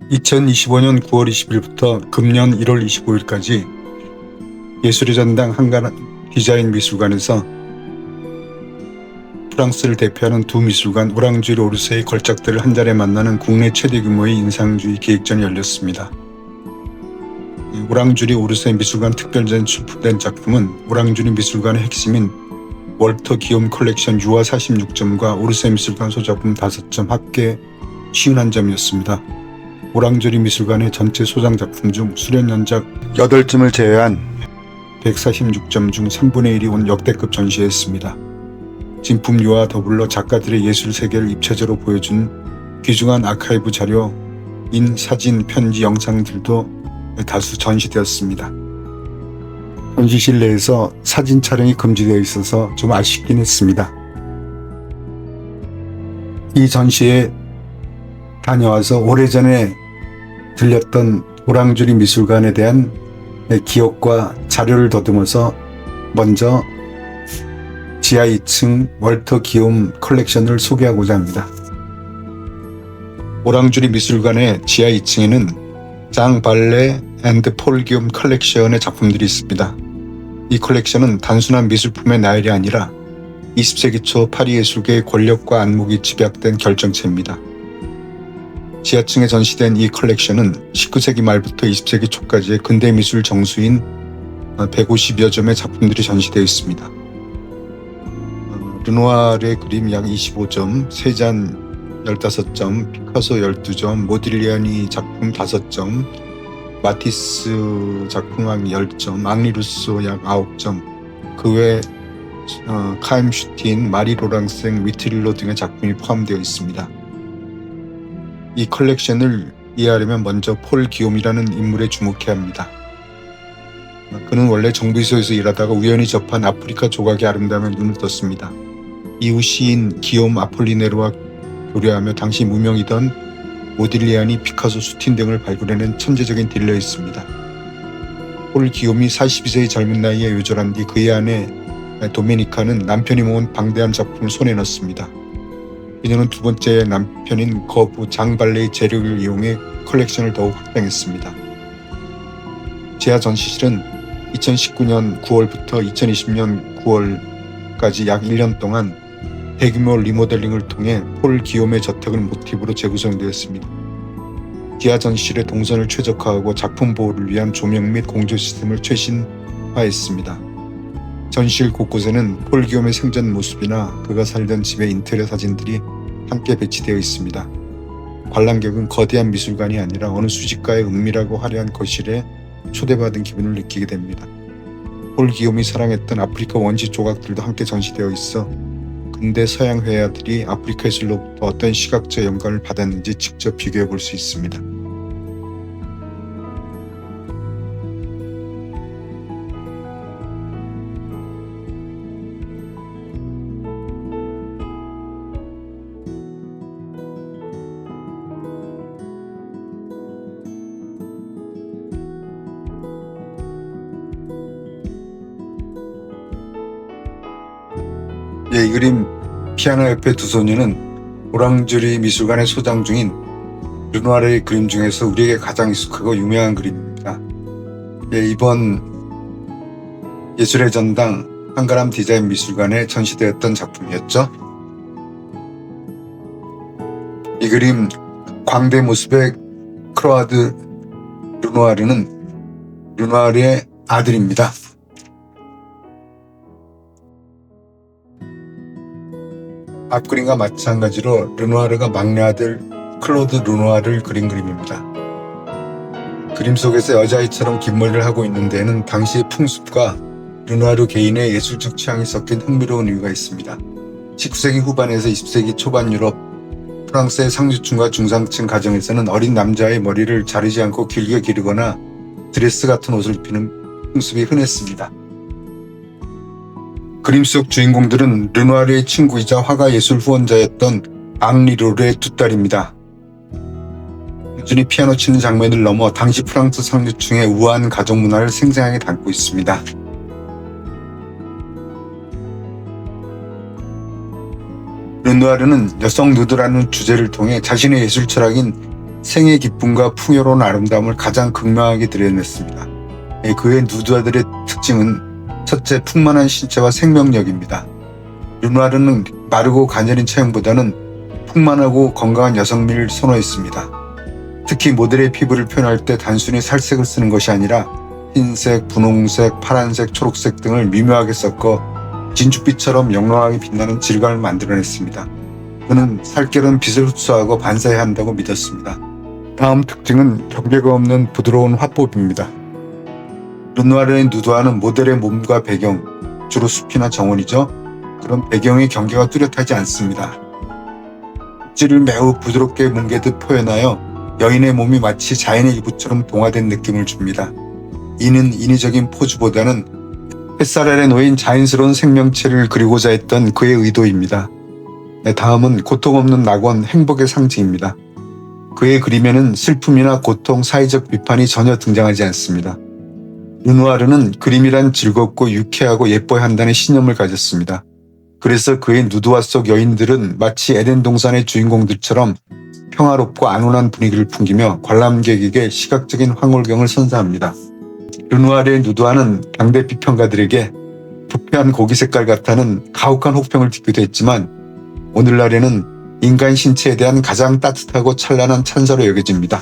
2025년 9월 20일부터 금년 1월 25일까지 예술의 전당 한가람 디자인 미술관에서 프랑스를 대표하는 두 미술관 오랑주리 오르세의 걸작들을 한 자리에 만나는 국내 최대 규모의 인상주의 기획전이 열렸습니다. 오랑주리 오르세 미술관 특별전에 출품된 작품은 오랑주리 미술관의 핵심인 월터 기욤 컬렉션 유화 46점과 오르세 미술관 소작품 5점 합계 51점이었습니다. 오랑주리 미술관의 전체 소장 작품 중 수련연작 8점을 제외한 146점 중 3분의 1이 온 역대급 전시회였습니다. 진품 유화와 더불어 작가들의 예술 세계를 입체적으로 보여준 귀중한 아카이브 자료인 사진, 편지, 영상들도 다수 전시되었습니다. 전시실 내에서 사진 촬영이 금지되어 있어서 좀 아쉽긴 했습니다. 이 전시에 다녀와서 오래전에 들렸던 오랑주리 미술관에 대한 기억과 자료를 더듬어서 먼저 지하 2층 월터 기욤 컬렉션을 소개하고자 합니다. 오랑주리 미술관의 지하 2층에는 장 발레 앤드 폴 기욤 컬렉션의 작품들이 있습니다. 이 컬렉션은 단순한 미술품의 나열이 아니라 20세기 초 파리 예술계의 권력과 안목이 집약된 결정체입니다. 지하층에 전시된 이 컬렉션은 19세기 말부터 20세기 초까지의 근대 미술 정수인 150여 점의 작품들이 전시되어 있습니다. 르누아르의 그림 약 25점, 세잔 15점, 피카소 12점, 모딜리아니 작품 5점, 마티스 작품 약 10점, 앙리 루소 약 9점, 그 외 카임 슈틴, 마리 로랑생, 위트릴로 등의 작품이 포함되어 있습니다. 이 컬렉션을 이해하려면 먼저 폴 기욤이라는 인물에 주목해야 합니다. 그는 원래 정비소에서 일하다가 우연히 접한 아프리카 조각의 아름다움에 눈을 떴습니다. 이후 시인 기욤 아폴리네르와 교류하며 당시 무명이던 모딜리아니, 피카소, 수틴 등을 발굴해낸 천재적인 딜러였습니다. 폴 기욤이 42세의 젊은 나이에 요절한 뒤 그의 아내 도메니카는 남편이 모은 방대한 작품을 손에 넣습니다. 이녀는 두 번째 남편인 거부 장발레의 재료를 이용해 컬렉션을 더욱 확장했습니다. 지하 전시실은 2019년 9월부터 2020년 9월까지 약 1년 동안 대규모 리모델링을 통해 폴 기욤의 저택을 모티브로 재구성되었습니다. 지하 전시실의 동선을 최적화하고 작품 보호를 위한 조명 및 공조 시스템을 최신화했습니다. 전시실 곳곳에는 폴 기욤의 생전 모습이나 그가 살던 집의 인테리어 사진들이 함께 배치되어 있습니다. 관람객은 거대한 미술관이 아니라 어느 수집가의 은밀하고 화려한 거실에 초대받은 기분을 느끼게 됩니다. 폴 기욤이 사랑했던 아프리카 원시 조각들도 함께 전시되어 있어 근대 서양 회화들이 아프리카 예술로부터 어떤 시각적 영감을 받았는지 직접 비교해 볼 수 있습니다. 이 그림 피아노 옆에 두 소녀는 오랑주리 미술관에 소장 중인 르누아르의 그림 중에서 우리에게 가장 익숙하고 유명한 그림입니다. 이번 예술의 전당 한가람 디자인 미술관에 전시되었던 작품이었죠. 이 그림 광대 모습의 클로아드 르누아르는 르누아르의 아들입니다. 앞그림과 마찬가지로 르누아르가 막내 아들 클로드 르누아르를 그린 그림입니다. 그림 속에서 여자아이처럼 긴 머리를 하고 있는 데에는 당시의 풍습과 르누아르 개인의 예술적 취향이 섞인 흥미로운 이유가 있습니다. 19세기 후반에서 20세기 초반 유럽, 프랑스의 상류층과 중상층 가정에서는 어린 남자의 머리를 자르지 않고 길게 기르거나 드레스 같은 옷을 입히는 풍습이 흔했습니다. 그림 속 주인공들은 르누아르의 친구이자 화가 예술 후원자였던 앙리 르르의 두 딸입니다. 꾸준히 피아노 치는 장면을 넘어 당시 프랑스 상류층의 우아한 가정 문화를 생생하게 담고 있습니다. 르누아르는 여성 누드라는 주제를 통해 자신의 예술 철학인 생의 기쁨과 풍요로운 아름다움을 가장 극명하게 드러냈습니다. 그의 누드화들의 특징은 첫째, 풍만한 신체와 생명력입니다. 르누아르는 마르고 가녀린 체형보다는 풍만하고 건강한 여성미를 선호했습니다. 특히 모델의 피부를 표현할 때 단순히 살색을 쓰는 것이 아니라 흰색, 분홍색, 파란색, 초록색 등을 미묘하게 섞어 진주빛처럼 영롱하게 빛나는 질감을 만들어냈습니다. 그는 살결은 빛을 흡수하고 반사해야 한다고 믿었습니다. 다음 특징은 경계가 없는 부드러운 화법입니다. 르누아르의 누드화는 모델의 몸과 배경, 주로 숲이나 정원이죠. 그런 배경의 경계가 뚜렷하지 않습니다. 껍질을 매우 부드럽게 뭉개듯 표현하여 여인의 몸이 마치 자연의 일부처럼 동화된 느낌을 줍니다. 이는 인위적인 포즈보다는 햇살 아래 놓인 자연스러운 생명체를 그리고자 했던 그의 의도입니다. 다음은 고통 없는 낙원, 행복의 상징입니다. 그의 그림에는 슬픔이나 고통, 사회적 비판이 전혀 등장하지 않습니다. 르누아르는 그림이란 즐겁고 유쾌하고 예뻐야 한다는 신념을 가졌습니다. 그래서 그의 누드화 속 여인들은 마치 에덴 동산의 주인공들처럼 평화롭고 안온한 분위기를 풍기며 관람객에게 시각적인 황홀경을 선사합니다. 르누아르의 누드화는 당대 비평가들에게 부패한 고기 색깔 같다는 가혹한 혹평을 듣기도 했지만 오늘날에는 인간 신체에 대한 가장 따뜻하고 찬란한 찬사로 여겨집니다.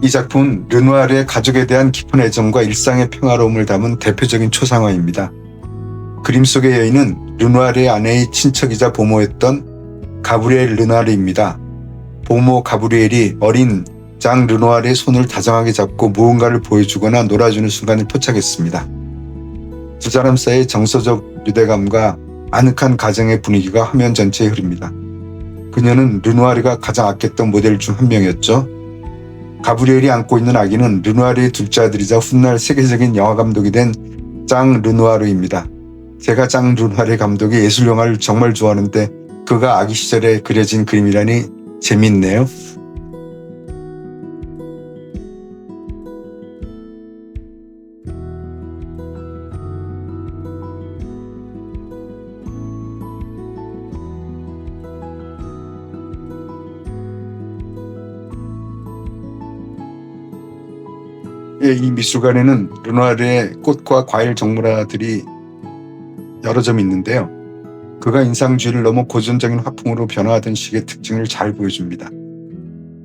이 작품은 르누아르의 가족에 대한 깊은 애정과 일상의 평화로움을 담은 대표적인 초상화입니다. 그림 속의 여인은 르누아르의 아내의 친척이자 보모였던 가브리엘 르누아르입니다. 보모 가브리엘이 어린 장 르누아르의 손을 다정하게 잡고 무언가를 보여주거나 놀아주는 순간을 포착했습니다. 두 사람 사이의 정서적 유대감과 아늑한 가정의 분위기가 화면 전체에 흐릅니다. 그녀는 르누아르가 가장 아꼈던 모델 중 한 명이었죠. 가브리엘이 안고 있는 아기는 르누아르의 둘째 아들이자 훗날 세계적인 영화 감독이 된 장 르누아르입니다. 제가 장 르누아르 감독의 예술 영화를 정말 좋아하는데 그가 아기 시절에 그려진 그림이라니 재밌네요. 이 미술관에는 르누아르의 꽃과 과일 정물화들이 여러 점 있는데요. 그가 인상주의를 넘어 고전적인 화풍으로 변화하던 시기의 특징을 잘 보여줍니다.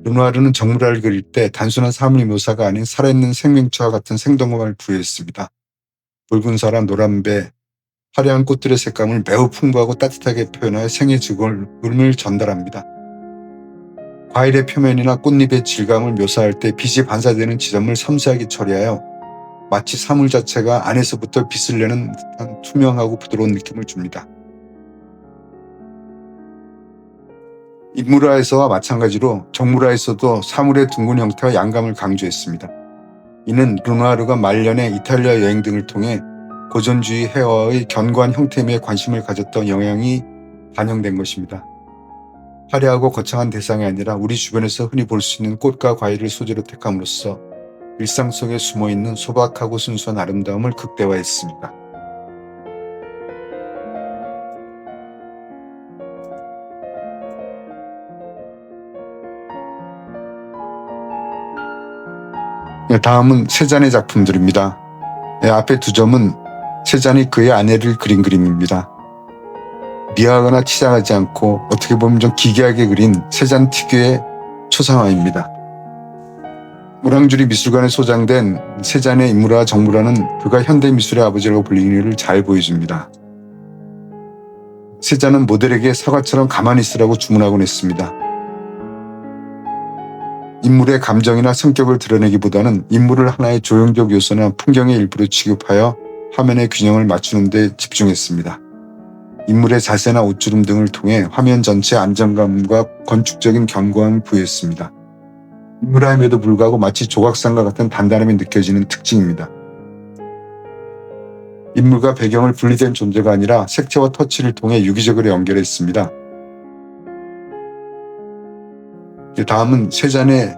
르누아르는 정물화를 그릴 때 단순한 사물 묘사가 아닌 살아있는 생명체와 같은 생동감을 부여했습니다. 붉은 사람, 노란 배, 화려한 꽃들의 색감을 매우 풍부하고 따뜻하게 표현하여 생의 즐거움을 전달합니다. 과일의 표면이나 꽃잎의 질감을 묘사할 때 빛이 반사되는 지점을 섬세하게 처리하여 마치 사물 자체가 안에서부터 빛을 내는 듯한 투명하고 부드러운 느낌을 줍니다. 인물화에서와 마찬가지로 정물화에서도 사물의 둥근 형태와 양감을 강조했습니다. 이는 르누아르가 말년에 이탈리아 여행 등을 통해 고전주의 회화의 견고한 형태에 관심을 가졌던 영향이 반영된 것입니다. 화려하고 거창한 대상이 아니라 우리 주변에서 흔히 볼 수 있는 꽃과 과일을 소재로 택함으로써 일상 속에 숨어있는 소박하고 순수한 아름다움을 극대화했습니다. 다음은 세잔의 작품들입니다. 앞에 두 점은 세잔이 그의 아내를 그린 그림입니다. 미화하거나 치장하지 않고 어떻게 보면 좀 기괴하게 그린 세잔 특유의 초상화입니다. 모랑주리 미술관에 소장된 세잔의 인물화 정물화는 그가 현대미술의 아버지라고 불리는 이유를 잘 보여줍니다. 세잔은 모델에게 사과처럼 가만히 있으라고 주문하곤 했습니다. 인물의 감정이나 성격을 드러내기보다는 인물을 하나의 조형적 요소나 풍경의 일부로 취급하여 화면의 균형을 맞추는 데 집중했습니다. 인물의 자세나 옷주름 등을 통해 화면 전체에 안정감과 건축적인 견고함을 부여했습니다. 인물함에도 불구하고 마치 조각상과 같은 단단함이 느껴지는 특징입니다. 인물과 배경을 분리된 존재가 아니라 색채와 터치를 통해 유기적으로 연결했습니다. 다음은 세 잔의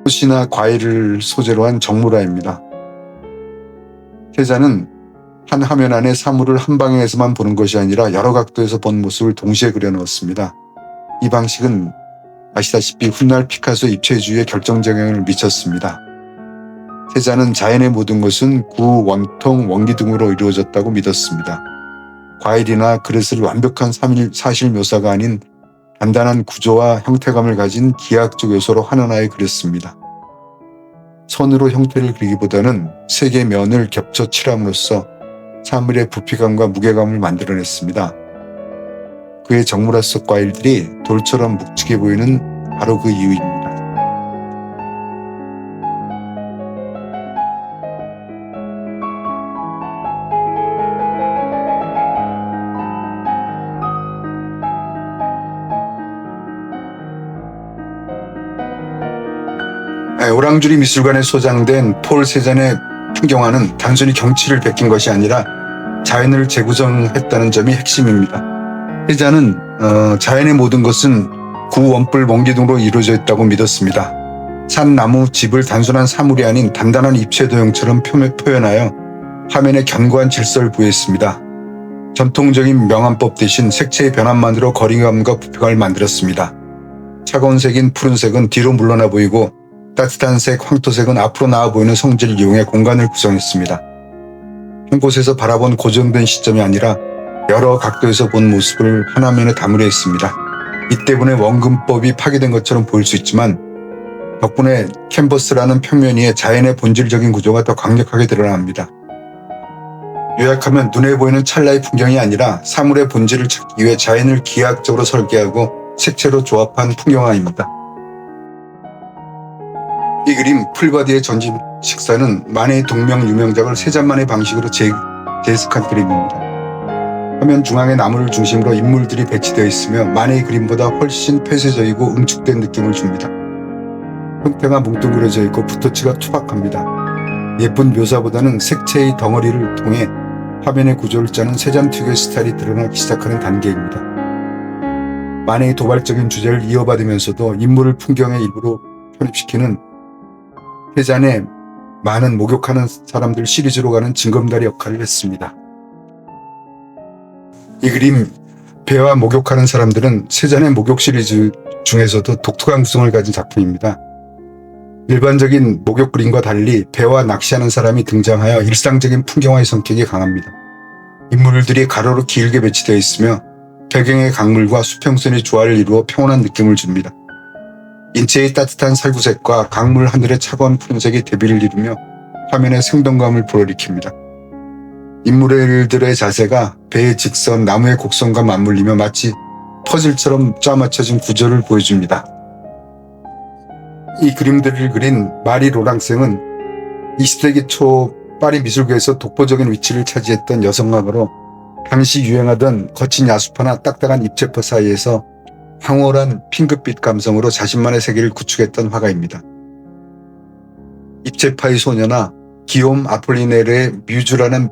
꽃이나 과일을 소재로 한 정물화입니다. 세 잔은 한 화면 안에 사물을 한 방향에서만 보는 것이 아니라 여러 각도에서 본 모습을 동시에 그려넣었습니다. 이 방식은 아시다시피 훗날 피카소의 입체주의에 결정적 영향을 미쳤습니다. 세자는 자연의 모든 것은 구, 원통, 원기 등으로 이루어졌다고 믿었습니다. 과일이나 그릇을 완벽한 사실 묘사가 아닌 단단한 구조와 형태감을 가진 기하학적 요소로 하나하나에 그렸습니다. 선으로 형태를 그리기보다는 세 개의 면을 겹쳐 칠함으로써 사물의 부피감과 무게감을 만들어냈습니다. 그의 정물화 속 과일들이 돌처럼 묵직해 보이는 바로 그 이유입니다. 오랑주리 미술관에 소장된 폴 세잔의 풍경화는 단순히 경치를 베낀 것이 아니라 자연을 재구성했다는 점이 핵심입니다. 세잔은 자연의 모든 것은 구, 원뿔, 원기 등으로 이루어져 있다고 믿었습니다. 산, 나무, 집을 단순한 사물이 아닌 단단한 입체 도형처럼 표현하여 화면에 견고한 질서를 부여했습니다. 전통적인 명암법 대신 색채의 변환만으로 거리감과 부피감을 만들었습니다. 차가운 색인 푸른색은 뒤로 물러나 보이고 따뜻한 색, 황토색은 앞으로 나와 보이는 성질을 이용해 공간을 구성했습니다. 한 곳에서 바라본 고정된 시점이 아니라 여러 각도에서 본 모습을 한 화면에 담으려 했습니다. 이 때문에 원근법이 파괴된 것처럼 보일 수 있지만 덕분에 캔버스라는 평면 위에 자연의 본질적인 구조가 더 강력하게 드러납니다. 요약하면 눈에 보이는 찰나의 풍경이 아니라 사물의 본질을 찾기 위해 자연을 기하학적으로 설계하고 색채로 조합한 풍경화입니다. 이 그림 풀바디의 전집 식사는 만해의 동명 유명작을 세 잔만의 방식으로 재해석한 그림입니다. 화면 중앙에 나무를 중심으로 인물들이 배치되어 있으며 만해의 그림보다 훨씬 폐쇄적이고 응축된 느낌을 줍니다. 형태가 뭉뚱그려져 있고 붓터치가 투박합니다. 예쁜 묘사보다는 색채의 덩어리를 통해 화면의 구조를 짜는 세잔 특유의 스타일이 드러나기 시작하는 단계입니다. 만해의 도발적인 주제를 이어받으면서도 인물을 풍경의 일부로 편입시키는 세잔의 많은 목욕하는 사람들 시리즈로 가는 징검다리 역할을 했습니다. 이 그림 배와 목욕하는 사람들은 세잔의 목욕 시리즈 중에서도 독특한 구성을 가진 작품입니다. 일반적인 목욕 그림과 달리 배와 낚시하는 사람이 등장하여 일상적인 풍경화의 성격이 강합니다. 인물들이 가로로 길게 배치되어 있으며 배경의 강물과 수평선이 조화를 이루어 평온한 느낌을 줍니다. 인체의 따뜻한 살구색과 강물 하늘의 차가운 푸른색이 대비를 이루며 화면에 생동감을 불어일으킵니다. 인물들의 자세가 배의 직선, 나무의 곡선과 맞물리며 마치 퍼즐처럼 짜맞춰진 구조를 보여줍니다. 이 그림들을 그린 마리 로랑생은 20세기 초 파리 미술계에서 독보적인 위치를 차지했던 여성화가로 당시 유행하던 거친 야수파나 딱딱한 입체퍼 사이에서 황홀한 핑크빛 감성으로 자신만의 세계를 구축했던 화가입니다. 입체파의 소녀나 기욤 아폴리네르의 뮤즈라는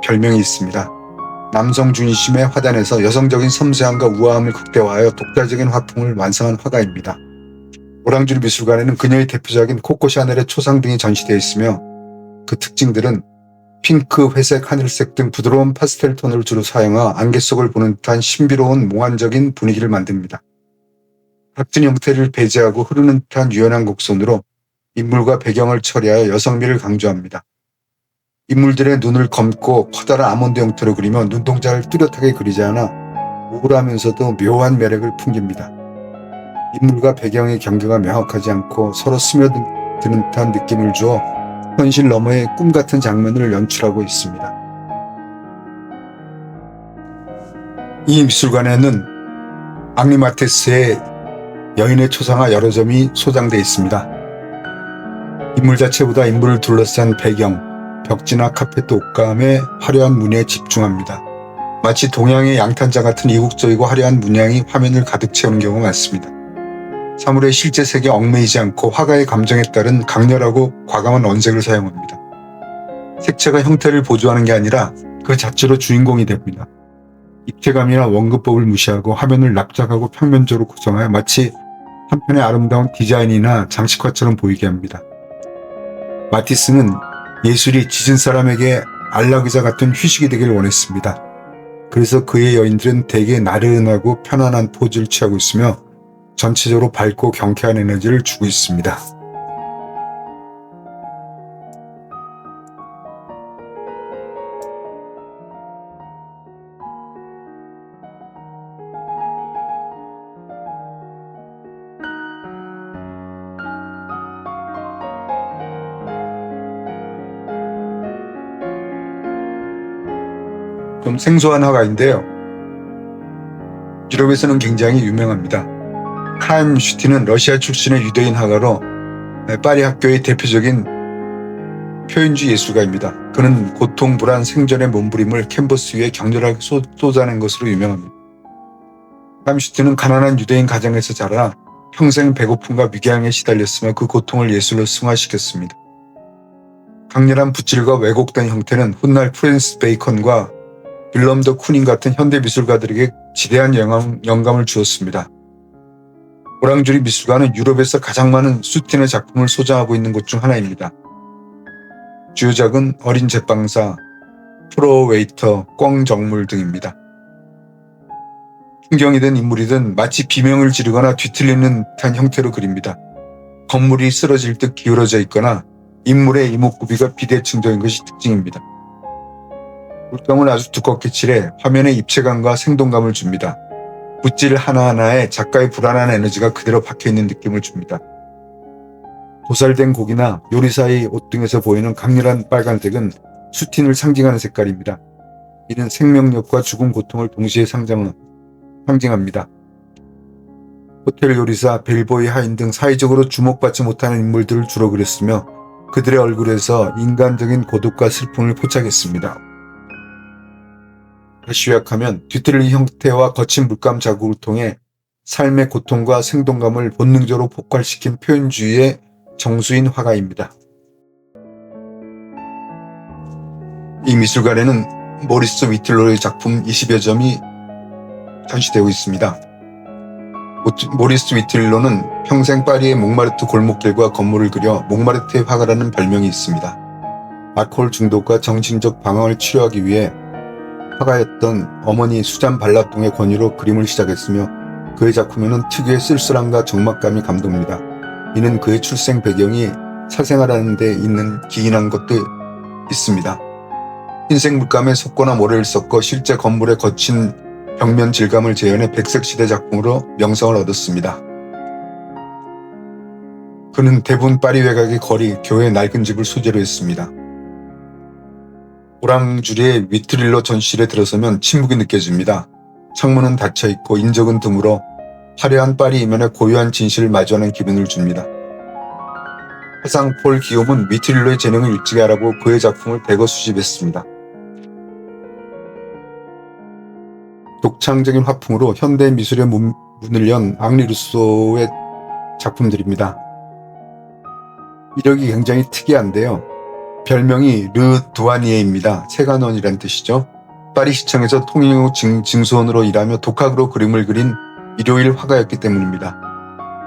별명이 있습니다. 남성 중심의 화단에서 여성적인 섬세함과 우아함을 극대화하여 독자적인 화풍을 완성한 화가입니다. 오랑주리 미술관에는 그녀의 대표작인 코코 샤넬의 초상 등이 전시되어 있으며 그 특징들은 핑크, 회색, 하늘색 등 부드러운 파스텔 톤을 주로 사용하 안개 속을 보는 듯한 신비로운 몽환적인 분위기를 만듭니다. 각진 형태를 배제하고 흐르는 듯한 유연한 곡선으로 인물과 배경을 처리하여 여성미를 강조합니다. 인물들의 눈을 검고 커다란 아몬드 형태로 그리며 눈동자를 뚜렷하게 그리지 않아 우울하면서도 묘한 매력을 풍깁니다. 인물과 배경의 경계가 명확하지 않고 서로 스며드는 듯한 느낌을 주어 현실 너머의 꿈 같은 장면을 연출하고 있습니다. 이 미술관에는 앙리 마테스의 여인의 초상화 여러 점이 소장되어 있습니다. 인물 자체보다 인물을 둘러싼 배경, 벽지나 카페트 옷감의 화려한 무늬에 집중합니다. 마치 동양의 양탄자 같은 이국적이고 화려한 문양이 화면을 가득 채우는 경우가 많습니다. 사물의 실제 색에 얽매이지 않고 화가의 감정에 따른 강렬하고 과감한 원색을 사용합니다. 색채가 형태를 보조하는 게 아니라 그 자체로 주인공이 됩니다. 입체감이나 원근법을 무시하고 화면을 납작하고 평면적으로 구성하여 마치 한편의 아름다운 디자인이나 장식화처럼 보이게 합니다. 마티스는 예술이 지진 사람에게 안락의자 같은 휴식이 되길 원했습니다. 그래서 그의 여인들은 대개 나른하고 편안한 포즈를 취하고 있으며 전체적으로 밝고 경쾌한 에너지를 주고 있습니다. 좀 생소한 화가인데요. 유럽에서는 굉장히 유명합니다. 카임 슈티는 러시아 출신의 유대인 화가로 파리 학교의 대표적인 표현주의 예술가입니다. 그는 고통, 불안, 생존의 몸부림을 캔버스 위에 격렬하게 쏟아낸 것으로 유명합니다. 카임 슈티는 가난한 유대인 가정에서 자라 평생 배고픔과 미개함에 시달렸으며 그 고통을 예술로 승화시켰습니다. 강렬한 붓질과 왜곡된 형태는 훗날 프랜시스 베이컨과 빌럼 더 쿠닌 같은 현대 미술가들에게 지대한 영감을 주었습니다. 오랑주리 미술관은 유럽에서 가장 많은 슈틴의 작품을 소장하고 있는 곳 중 하나입니다. 주요작은 어린 제빵사, 프로 웨이터, 꿩정물 등입니다. 풍경이든 인물이든 마치 비명을 지르거나 뒤틀리는 듯한 형태로 그립니다. 건물이 쓰러질 듯 기울어져 있거나 인물의 이목구비가 비대칭적인 것이 특징입니다. 물감을 아주 두껍게 칠해 화면에 입체감과 생동감을 줍니다. 붓질 하나하나에 작가의 불안한 에너지가 그대로 박혀있는 느낌을 줍니다. 도살된 고기나 요리사의 옷 등에서 보이는 강렬한 빨간색은 슈틴을 상징하는 색깔입니다. 이는 생명력과 죽음 고통을 동시에 상징합니다. 호텔 요리사, 벨보이 하인 등 사회적으로 주목받지 못하는 인물들을 주로 그렸으며 그들의 얼굴에서 인간적인 고독과 슬픔을 포착했습니다. 다시 요약하면 뒤틀린 형태와 거친 물감 자국을 통해 삶의 고통과 생동감을 본능적으로 폭발시킨 표현주의의 정수인 화가입니다. 이 미술관에는 모리스 위틀로의 작품 20여 점이 전시되고 있습니다. 모리스 위틀로는 평생 파리의 몽마르트 골목길과 건물을 그려 몽마르트의 화가라는 별명이 있습니다. 알코올 중독과 정신적 방황을 치료하기 위해 화가였던 어머니 수잔 발라통의 권유로 그림을 시작했으며 그의 작품에는 특유의 쓸쓸함과 적막감이 감돕니다. 이는 그의 출생 배경이 사생활하는 데 있는 기인한 것도 있습니다. 흰색 물감에 석고나 모래를 섞어 실제 건물의 거친 벽면 질감을 재현해 백색 시대 작품으로 명성을 얻었습니다. 그는 대부분 파리 외곽의 거리, 교회 낡은 집을 소재로 했습니다. 오랑주리의 위트릴로 전시실에 들어서면 침묵이 느껴집니다. 창문은 닫혀있고 인적은 드물어 화려한 파리 이면의 고요한 진실을 마주하는 기분을 줍니다. 화상 폴 기욤은 위트릴로의 재능을 일찍이 알아보고 그의 작품을 대거 수집했습니다. 독창적인 화풍으로 현대 미술의 문을 연 앙리 루소의 작품들입니다. 이력이 굉장히 특이한데요. 별명이 르 두아니에입니다. 세간원이란 뜻이죠. 파리 시청에서 통일 후 징수원으로 일하며 독학으로 그림을 그린 일요일 화가였기 때문입니다.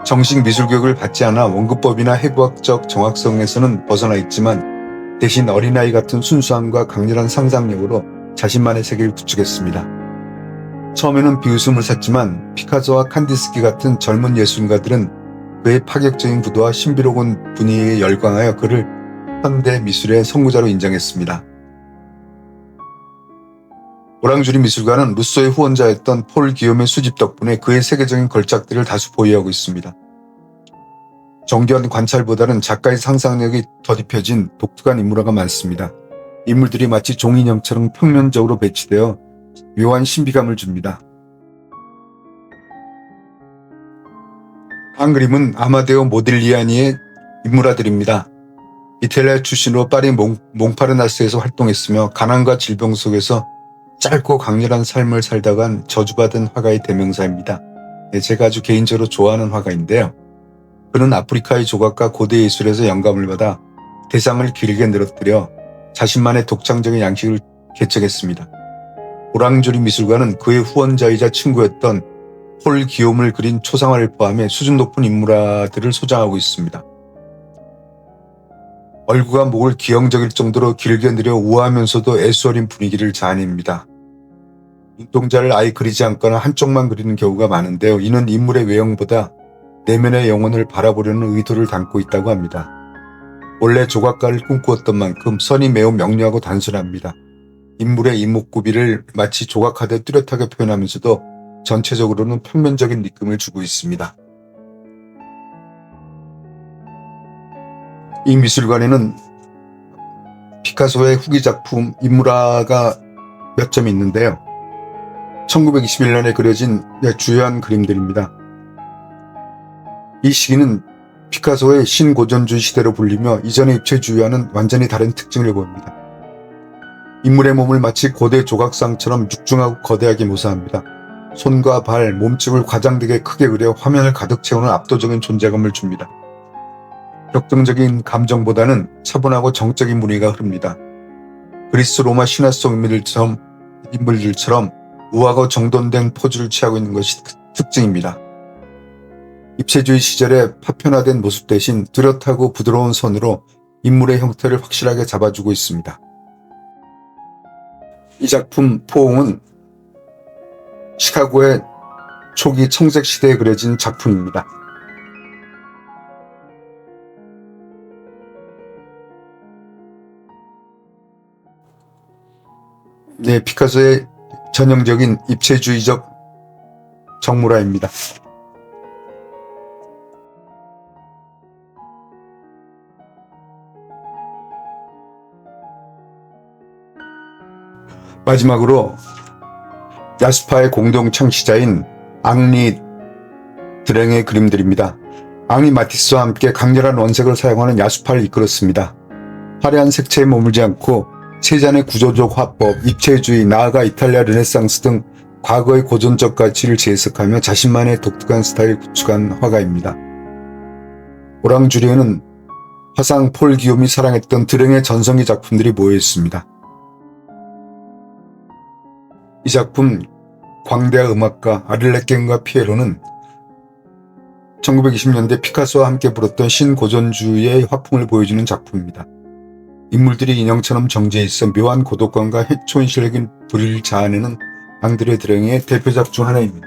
정식 미술교육을 받지 않아 원근법이나 해부학적 정확성에서는 벗어나 있지만 대신 어린아이 같은 순수함과 강렬한 상상력으로 자신만의 세계를 구축했습니다. 처음에는 비웃음을 샀지만 피카소와 칸디스키 같은 젊은 예술가들은 그의 파격적인 구도와 신비로운 분위기에 열광하여 그를 현대 미술의 선구자로 인정했습니다. 오랑주리 미술관은 루소의 후원자였던 폴 기욤의 수집 덕분에 그의 세계적인 걸작들을 다수 보유하고 있습니다. 정교한 관찰보다는 작가의 상상력이 더딥혀진 독특한 인물화가 많습니다. 인물들이 마치 종이인형처럼 평면적으로 배치되어 묘한 신비감을 줍니다. 한 그림은 아마데오 모딜리아니의 인물화들입니다. 이탈리아 출신으로 파리 몽파르나스에서 활동했으며 가난과 질병 속에서 짧고 강렬한 삶을 살다간 저주받은 화가의 대명사입니다. 제가 아주 개인적으로 좋아하는 화가인데요. 그는 아프리카의 조각과 고대 예술에서 영감을 받아 대상을 길게 늘어뜨려 자신만의 독창적인 양식을 개척했습니다. 오랑주리 미술관은 그의 후원자이자 친구였던 폴 기욤을 그린 초상화를 포함해 수준 높은 인물화들을 소장하고 있습니다. 얼굴과 목을 기형적일 정도로 길게 늘여 우아하면서도 애수어린 분위기를 자아냅니다. 눈동자를 아예 그리지 않거나 한쪽만 그리는 경우가 많은데요. 이는 인물의 외형보다 내면의 영혼을 바라보려는 의도를 담고 있다고 합니다. 원래 조각가를 꿈꾸었던 만큼 선이 매우 명료하고 단순합니다. 인물의 이목구비를 마치 조각하듯 뚜렷하게 표현하면서도 전체적으로는 평면적인 느낌을 주고 있습니다. 이 미술관에는 피카소의 후기 작품 인물화가 몇 점 있는데요. 1921년에 그려진 주요한 그림들입니다. 이 시기는 피카소의 신고전주의 시대로 불리며 이전의 입체주의와는 완전히 다른 특징을 보입니다. 인물의 몸을 마치 고대 조각상처럼 육중하고 거대하게 묘사합니다. 손과 발, 몸집을 과장되게 크게 그려 화면을 가득 채우는 압도적인 존재감을 줍니다. 격정적인 감정보다는 차분하고 정적인 분위기가 흐릅니다. 그리스 로마 신화 속 인물들처럼 우아하고 정돈된 포즈를 취하고 있는 것이 특징입니다. 입체주의 시절의 파편화된 모습 대신 뚜렷하고 부드러운 선으로 인물의 형태를 확실하게 잡아주고 있습니다. 이 작품 포옹은 시카고의 초기 청색 시대에 그려진 작품입니다. 네, 피카소의 전형적인 입체주의적 정물화입니다. 마지막으로 야스파의 공동 창시자인 앙리 드랭의 그림들입니다. 앙리 마티스와 함께 강렬한 원색을 사용하는 야스파를 이끌었습니다. 화려한 색채에 머물지 않고 세잔의 구조적 화법, 입체주의, 나아가 이탈리아 르네상스 등 과거의 고전적 가치를 재해석하며 자신만의 독특한 스타일을 구축한 화가입니다. 오랑주리에는 화상 폴 기욤이 사랑했던 드랭의 전성기 작품들이 모여 있습니다. 이 작품 광대한 음악가 아를레켄과 피에로는 1920년대 피카소와 함께 불었던 신고전주의의 화풍을 보여주는 작품입니다. 인물들이 인형처럼 정지해 있어 묘한 고독감과 초인실적인 불의를 자아내는 앙드레 드랭의 대표작 중 하나입니다.